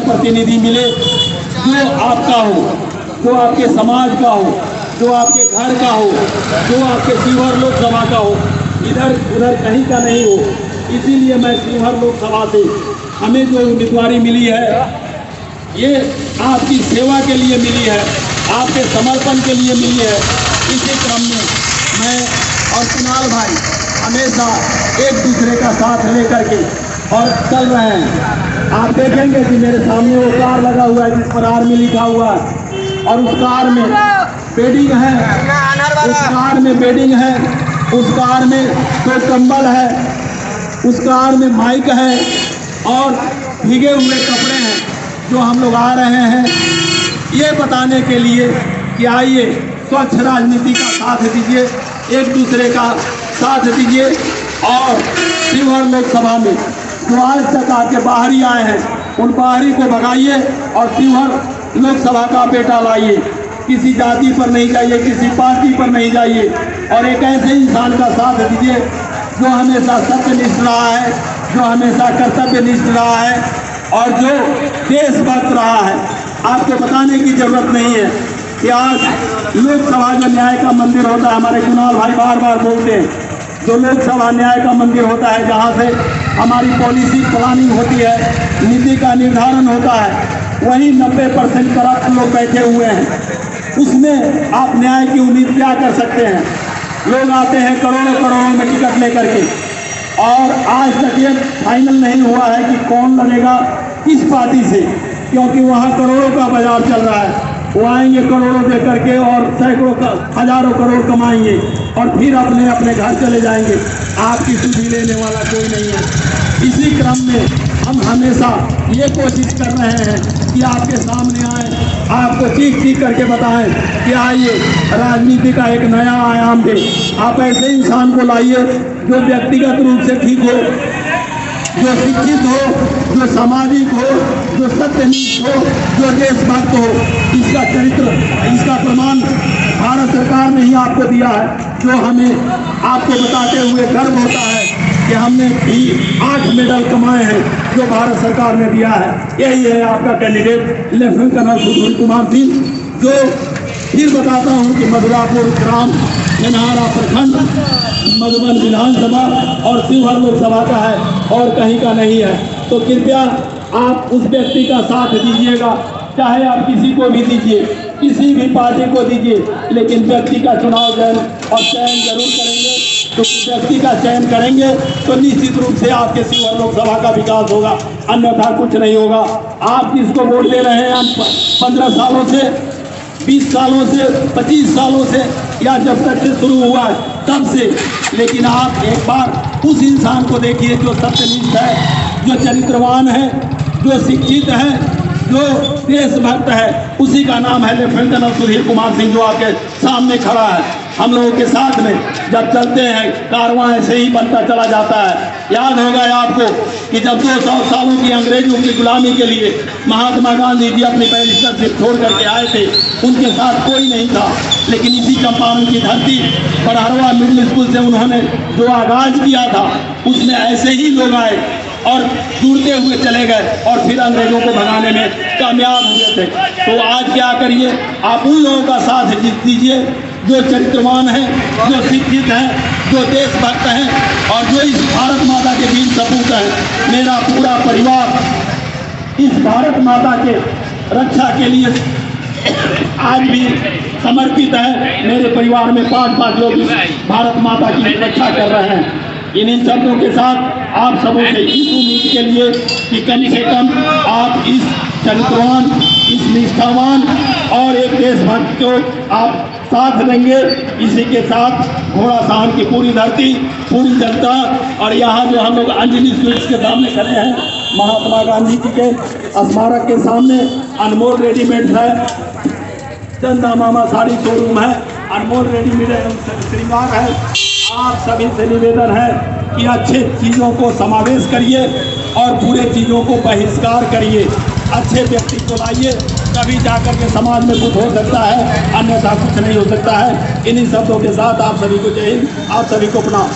प्रतिनिधि मिले जो आपका हो, जो आपके समाज का हो, जो आपके घर का हो, जो आपके शिवहर लोकसभा का हो, इधर उधर कहीं का नहीं हो। इसीलिए मैं शिवहर लोकसभा से हमें जो उम्मीदवारी मिली है ये आपकी सेवा के लिए मिली है, आपके समर्पण के लिए मिली है। इसी क्रम में मैं और कुणाल भाई हमेशा एक दूसरे का साथ लेकर के और चल रहे हैं। आप देखेंगे कि मेरे सामने वो कार लगा हुआ है जिस पर आर्मी लिखा हुआ है और उस कार में बेडिंग है, उस कार में बेडिंग है, उस कार में दो कंबल है, उस कार में माइक है और भीगे हुए कपड़े हैं जो हम लोग आ रहे हैं ये बताने के लिए कि आइए स्वच्छ राजनीति का साथ दीजिए, एक दूसरे का साथ दीजिए और शिवहर लोकसभा में जो आज तक आके बाहरी आए हैं उन बाहरी को भगाइए और शिवहर लोकसभा का बेटा लाइए। किसी जाति पर नहीं जाइए, किसी पार्टी पर नहीं जाइए और एक ऐसे इंसान का साथ दीजिए जो हमेशा सत्यनिष्ठ रहा है, जो हमेशा कर्तव्यनिष्ठ रहा है और जो देशभक्त रहा है। आपको बताने की जरूरत नहीं है कि आज लोकसभा जो न्याय का मंदिर होता है, हमारे कुणाल भाई बार बार बोलते हैं, जो लोकसभा न्याय का मंदिर होता है जहाँ से हमारी पॉलिसी प्लानिंग होती है, नीति का निर्धारण होता है, वहीं 90% करप्ट लोग बैठे हुए हैं। उसमें आप न्याय की उम्मीद क्या कर सकते हैं? लोग आते हैं करोड़ों करोड़ों में टिकट लेकर के और आज तक ये फाइनल नहीं हुआ है कि कौन लड़ेगा किस पार्टी से, क्योंकि वहाँ करोड़ों का बाजार चल रहा है। वो आएंगे करोड़ों दे करके और सैकड़ों हजारों करोड़ कमाएंगे और फिर अपने अपने घर चले जाएंगे। आपकी सुधि लेने वाला कोई नहीं है। इसी क्रम में हम हमेशा ये कोशिश कर रहे हैं कि आपके सामने आए, आपको चीख करके बताएं कि आइए राजनीति का एक नया आयाम दे। आप ऐसे इंसान को लाइए जो व्यक्तिगत रूप से ठीक हो, जो शिक्षित हो, जो सामाजिक हो, जो सत्यनिष्ठ हो, जो देशभक्त हो। इसका चरित्र, इसका प्रमाण भारत सरकार ने ही आपको दिया है, जो हमें आपको बताते हुए गर्व होता है कि हमने भी 8 मेडल कमाए हैं जो भारत सरकार ने दिया है। यही है आपका candidate lieutenant colonel Sudhir Kumar Singh, जो फिर बताता हूँ कि मधुरापुर ग्राम नेनहारा प्रखंड मधुबन विधानसभा और शिवहर लोकसभा का है और कहीं का नहीं है। तो कृपया आप उस व्यक्ति का साथ दीजिएगा, चाहे आप किसी को भी दीजिए, किसी भी पार्टी को दीजिए, लेकिन व्यक्ति का चुनाव चयन जरूर करेंगे। तो व्यक्ति का चयन करेंगे तो निश्चित रूप से आपके शिवहर लोकसभा का विकास होगा, अन्यथा कुछ नहीं होगा। आप किसको वोट दे रहे हैं? 15 सालों से, 20 सालों से, 25 सालों से या जब तक से शुरू हुआ है तब से, लेकिन आप एक बार उस इंसान को देखिए जो सत्यनिष्ठ है, जो चरित्रवान है, जो शिक्षित है, जो देशभक्त है। उसी का नाम है लेफ्टिनेंट कर्नल सुधीर कुमार सिंह, जो आपके सामने खड़ा है। हम लोगों के साथ में जब चलते हैं कारवां ऐसे ही बनता चला जाता है। याद होगा आपको कि जब 200 सालों की अंग्रेजों की गुलामी के लिए महात्मा गांधी जी अपनी बैरिस्टरशिप छोड़ करके आए थे, उनके साथ कोई नहीं था, लेकिन इसी चंपारण की धरती बड़हरवा मिडिल स्कूल से उन्होंने जो आगाज किया था उसमें ऐसे ही लोग आए और जुड़ते हुए चले गए और फिर अंग्रेजों को भगाने में कामयाब हुए थे। तो आज क्या करिए, आप उन लोगों का साथ दीजिए जो चरित्रवान हैं, जो शिक्षित हैं, जो देशभक्त हैं और जो इस भारत माता के वीर सपूत हैं। मेरा पूरा परिवार इस भारत माता के रक्षा के लिए आज भी समर्पित है। मेरे परिवार में 5 लोग भारत माता की रक्षा कर रहे हैं। इन शब्दों के साथ आप सबों से इस उम्मीद के लिए कि कम से कम आप इस चरित्रवान, इस निष्ठावान और एक देशभक्त को आप साथ देंगे। इसी के साथ घोड़ासहन की पूरी धरती, पूरी जनता और यहाँ जो हम लोग अंजलि स्वीट्स के सामने खड़े हैं, महात्मा गांधी जी के स्मारक के सामने, अनमोल रेडीमेड है, चंदा मामा साड़ी शोरूम है, अनमोल रेडीमेड श्रृंगार है। आप सभी से निवेदन है कि अच्छे चीज़ों को समावेश करिए और बुरे चीज़ों को बहिष्कार करिए। अच्छे व्यक्ति को लाइए, तभी जाकर के समाज में कुछ हो सकता है, अन्यथा कुछ नहीं हो सकता है। इन्हीं शब्दों के साथ आप सभी को जय हिंद, आप सभी को प्रणाम।